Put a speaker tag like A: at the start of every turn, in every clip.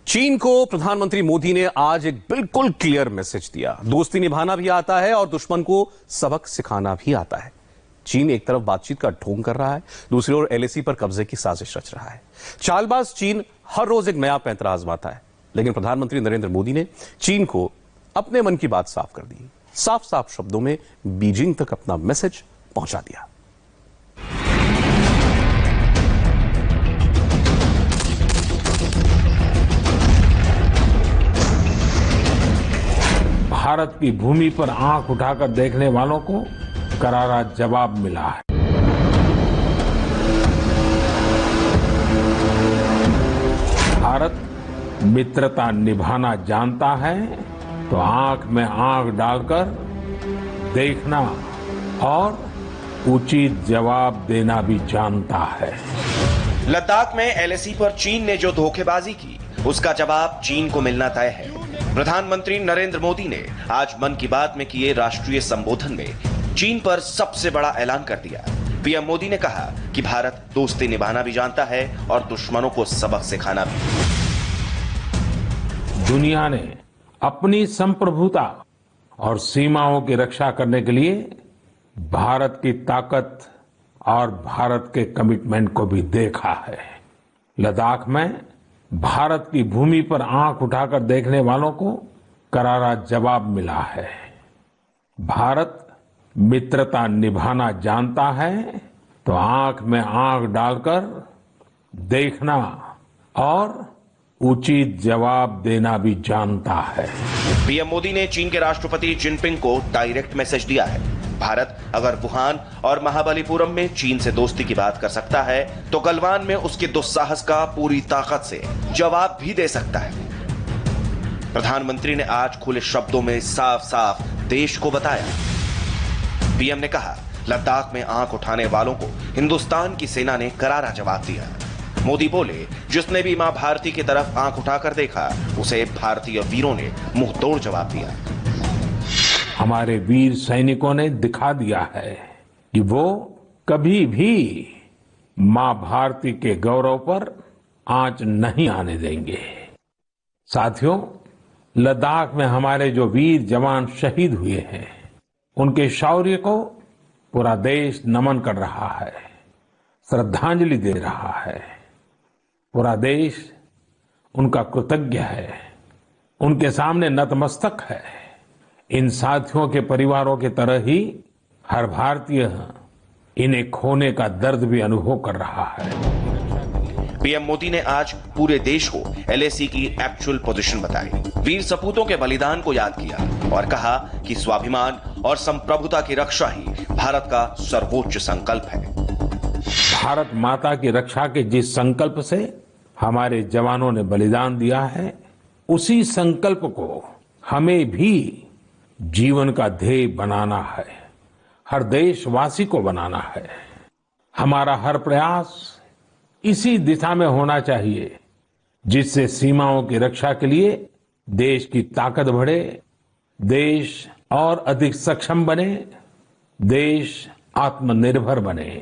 A: चीन को प्रधानमंत्री मोदी ने आज एक बिल्कुल क्लियर मैसेज दिया। दोस्ती निभाना भी आता है और दुश्मन को सबक सिखाना भी आता है। चीन एक तरफ बातचीत का ढोंग कर रहा है, दूसरी ओर एलएसी पर कब्जे की साजिश रच रहा है। चालबाज चीन हर रोज एक नया पैंतरा आजमाता है, लेकिन प्रधानमंत्री नरेंद्र मोदी ने चीन को अपने मन की बात साफ कर दी। साफ साफ शब्दों में बीजिंग तक अपना मैसेज पहुंचा दिया।
B: भारत की भूमि पर आंख उठाकर देखने वालों को करारा जवाब मिला है। भारत मित्रता निभाना जानता है तो आंख में आंख डालकर देखना और उचित जवाब देना भी जानता है।
C: लद्दाख में एलएसी पर चीन ने जो धोखेबाजी की, उसका जवाब चीन को मिलना तय है। प्रधानमंत्री नरेंद्र मोदी ने आज मन की बात में किए राष्ट्रीय संबोधन में चीन पर सबसे बड़ा ऐलान कर दिया। पीएम मोदी ने कहा कि भारत दोस्ती निभाना भी जानता है और दुश्मनों को सबक सिखाना भी।
B: दुनिया ने अपनी संप्रभुता और सीमाओं की रक्षा करने के लिए भारत की ताकत और भारत के कमिटमेंट को भी देखा है। लद्दाख में भारत की भूमि पर आंख उठाकर देखने वालों को करारा जवाब मिला है। भारत मित्रता निभाना जानता है तो आंख में आंख डालकर देखना और उचित जवाब देना भी जानता है।
C: पीएम मोदी ने चीन के राष्ट्रपति जिनपिंग को डायरेक्ट मैसेज दिया है। भारत अगर वुहान और महाबलीपुरम में चीन से दोस्ती की बात कर सकता है तो गलवान में उसके दुस्साहस का पूरी ताकत से जवाब भी दे सकता है। प्रधानमंत्री ने आज खुले शब्दों में साफ साफ देश को बताया। पीएम ने कहा, लद्दाख में आंख उठाने वालों को हिंदुस्तान की सेना ने करारा जवाब दिया। मोदी बोले, जिसने भी मां भारती की तरफ आंख उठाकर देखा उसे भारतीय वीरों ने मुंह तोड़ जवाब दिया।
B: हमारे वीर सैनिकों ने दिखा दिया है कि वो कभी भी मां भारती के गौरव पर आंच नहीं आने देंगे। साथियों, लद्दाख में हमारे जो वीर जवान शहीद हुए हैं, उनके शौर्य को पूरा देश नमन कर रहा है, श्रद्धांजलि दे रहा है। पूरा देश उनका कृतज्ञ है, उनके सामने नतमस्तक है। इन साथियों के परिवारों की तरह ही हर भारतीय इन्हें खोने का दर्द भी अनुभव कर रहा है।
C: पीएम मोदी ने आज पूरे देश को एलएसी की एक्चुअल पोजीशन बताई, वीर सपूतों के बलिदान को याद किया और कहा कि स्वाभिमान और संप्रभुता की रक्षा ही भारत का सर्वोच्च संकल्प है।
B: भारत माता की रक्षा के जिस संकल्प से हमारे जवानों ने बलिदान दिया है, उसी संकल्प को हमें भी जीवन का ध्येय बनाना है, हर देशवासी को बनाना है। हमारा हर प्रयास इसी दिशा में होना चाहिए, जिससे सीमाओं की रक्षा के लिए देश की ताकत बढ़े, देश और अधिक सक्षम बने, देश आत्मनिर्भर बने।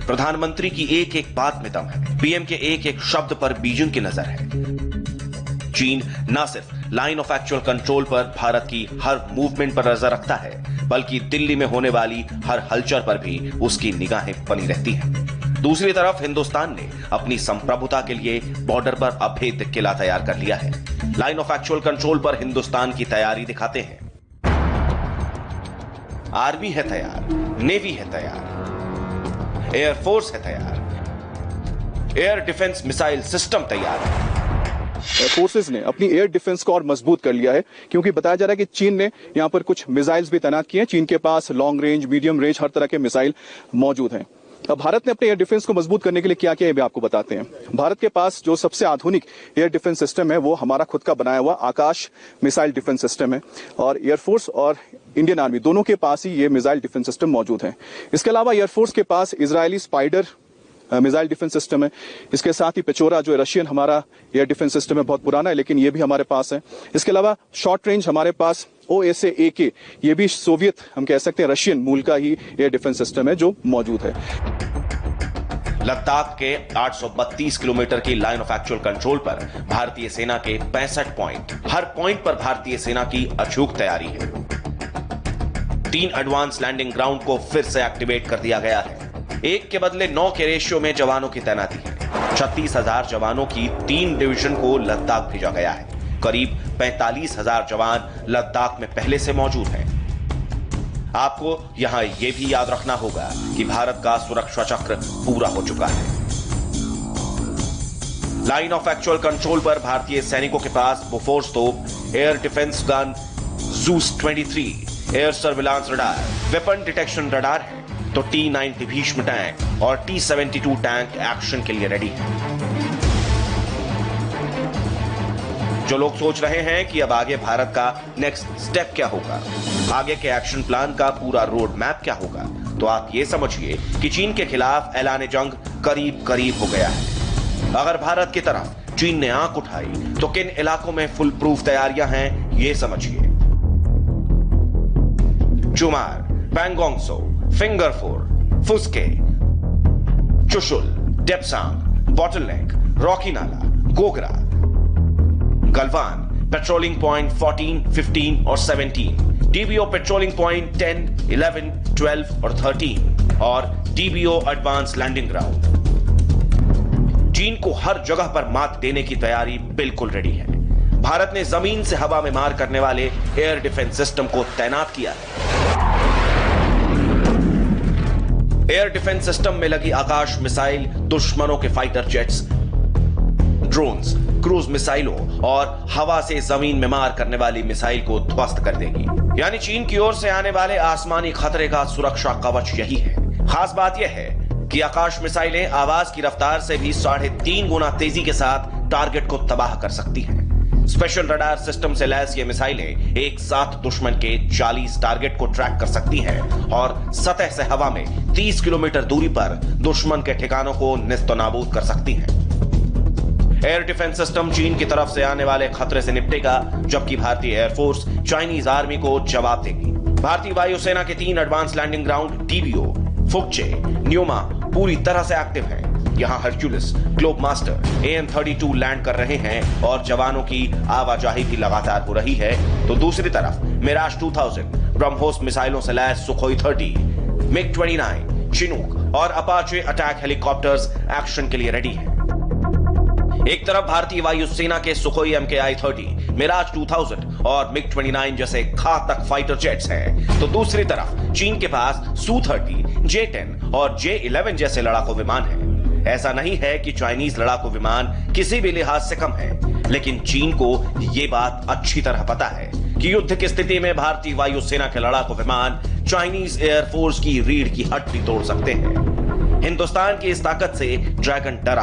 C: प्रधानमंत्री की एक एक बात में दम है। पीएम के एक एक शब्द पर बीजिंग की नजर है। चीन न सिर्फ लाइन ऑफ एक्चुअल कंट्रोल पर भारत की हर मूवमेंट पर नजर रखता है, बल्कि दिल्ली में होने वाली हर हलचल पर भी उसकी निगाहें बनी रहती हैं। दूसरी तरफ हिंदुस्तान ने अपनी संप्रभुता के लिए बॉर्डर पर अभेद्य किला तैयार कर लिया है। लाइन ऑफ एक्चुअल कंट्रोल पर हिंदुस्तान की तैयारी दिखाते हैं। आर्मी है तैयार, नेवी है तैयार, एयरफोर्स है तैयार, एयर डिफेंस मिसाइल सिस्टम तैयार है।
D: फोर्सेस ने अपनी एयर डिफेंस को और मजबूत कर लिया है, क्योंकि बताया जा रहा है कि चीन ने यहां पर कुछ मिसाइल्स भी तैनात किए हैं। चीन के पास लॉन्ग रेंज, मीडियम रेंज, हर तरह के मिसाइल मौजूद हैं। अब भारत ने अपने एयर डिफेंस को मजबूत करने के लिए क्या किया है, भी आपको बताते हैं। भारत के पास जो सबसे आधुनिक एयर डिफेंस सिस्टम है वो हमारा खुद का बनाया हुआ आकाश मिसाइल डिफेंस सिस्टम है, और एयरफोर्स और इंडियन आर्मी दोनों के पास ही ये मिसाइल डिफेंस सिस्टम मौजूद है। इसके अलावा एयरफोर्स के पास Israeli spider missile defence system है। इसके साथ ही पेचोरा जो रशियन हमारा एयर डिफेंस सिस्टम है, बहुत पुराना है लेकिन ये भी हमारे पास है। इसके अलावा शॉर्ट रेंज हमारे पास OSA-AK, ये भी सोवियत हम कह सकते हैं रशियन मूल का ही एयर डिफेंस सिस्टम है जो मौजूद है।
C: लद्दाख के 832 किलोमीटर की लाइन ऑफ एक्चुअल कंट्रोल पर भारतीय सेना के 65 पॉइंट, हर पॉइंट पर भारतीय सेना की अचूक तैयारी है। 3 एडवांस लैंडिंग ग्राउंड को फिर से एक्टिवेट कर दिया गया है। 1 के बदले 9 के रेशियो में जवानों की तैनाती है। 36,000 जवानों की 3 डिवीजन को लद्दाख भेजा गया है। करीब 45,000 जवान लद्दाख में पहले से मौजूद हैं। आपको यहां यह भी याद रखना होगा कि भारत का सुरक्षा चक्र पूरा हो चुका है। लाइन ऑफ एक्चुअल कंट्रोल पर भारतीय सैनिकों के पास बोफोर्स तोप, air defence gun, juice 23, air surveillance radar, weapon detection radar है, तो T-90 भीष्म टैंक और T-72 टैंक एक्शन के लिए रेडी है। जो लोग सोच रहे हैं कि अब आगे भारत का नेक्स्ट स्टेप क्या होगा, आगे के एक्शन प्लान का पूरा रोड मैप क्या होगा, तो आप ये समझिए कि चीन के खिलाफ ऐलान जंग करीब करीब हो गया है। अगर भारत की तरफ चीन ने आंख उठाई तो किन इलाकों में फुल प्रूफ तैयारियां हैं, ये समझिए। चुमार, पैंगोंगसो, फिंगरफोर, फुस्के, चुशुल, डेप्सांग, बॉटलनेक, रॉकी नाला, गोगरा, गलवान, पेट्रोलिंग पॉइंट 14, 15 और 17, डीबीओ पेट्रोलिंग पॉइंट 10, 11, 12 और 13 और डीबीओ एडवांस लैंडिंग ग्राउंड। चीन को हर जगह पर मात देने की तैयारी बिल्कुल रेडी है। भारत ने जमीन से हवा में मार करने वाले एयर डिफेंस सिस्टम को तैनात किया है। एयर डिफेंस सिस्टम में लगी आकाश मिसाइल दुश्मनों के फाइटर जेट्स, ड्रोन्स, क्रूज मिसाइलों और हवा से जमीन में मार करने वाली मिसाइल को ध्वस्त कर देगी। यानी चीन की ओर से आने वाले आसमानी खतरे का सुरक्षा कवच यही है। खास बात यह है कि आकाश मिसाइलें आवाज की रफ्तार से भी 3.5 गुना तेजी के साथ टारगेट को तबाह कर सकती हैं। स्पेशल रडार सिस्टम से लैस ये मिसाइलें एक साथ दुश्मन के 40 टारगेट को ट्रैक कर सकती हैं और सतह से हवा में 30 किलोमीटर दूरी पर दुश्मन के ठिकानों को निस्तनाबूद कर सकती हैं। एयर डिफेंस सिस्टम चीन की तरफ से आने वाले खतरे से निपटेगा, जबकि भारतीय एयरफोर्स चाइनीज आर्मी को जवाब देगी। भारतीय वायुसेना के 3 advance landing ground DBO, Fukche, Nyoma पूरी तरह से एक्टिव हैं। यहां Hercules, globe master, AN-32 land कर रहे हैं और जवानों की आवाजाही भी लगातार हो रही है। तो दूसरी तरफ मिराज 2000, ब्रह्मोस मिसाइलों से लैस सुखोई 30, MiG-29, चिनूक और अपाचे अटैक हेलीकॉप्टर्स एक्शन के लिए रेडी हैं। एक तरफ भारतीय वायुसेना के सुखोई MKI-30, मिराज 2000 और MiG-29 जैसे घातक फाइटर जेट्स हैं, तो दूसरी तरफ चीन के पास Su-30, J-10 और J-11 जैसे लड़ाकू विमान हैं। ऐसा नहीं है कि चाइनीज लड़ाकू विमान किसी भी लिहाज से कम है, लेकिन चीन को यह बात अच्छी तरह पता है कि युद्ध की स्थिति में भारतीय वायुसेना के लड़ाकू विमान चाइनीज एयरफोर्स की रीढ़ की हड्डी तोड़ सकते हैं। हिंदुस्तान की इस ताकत से ड्रैगन डरा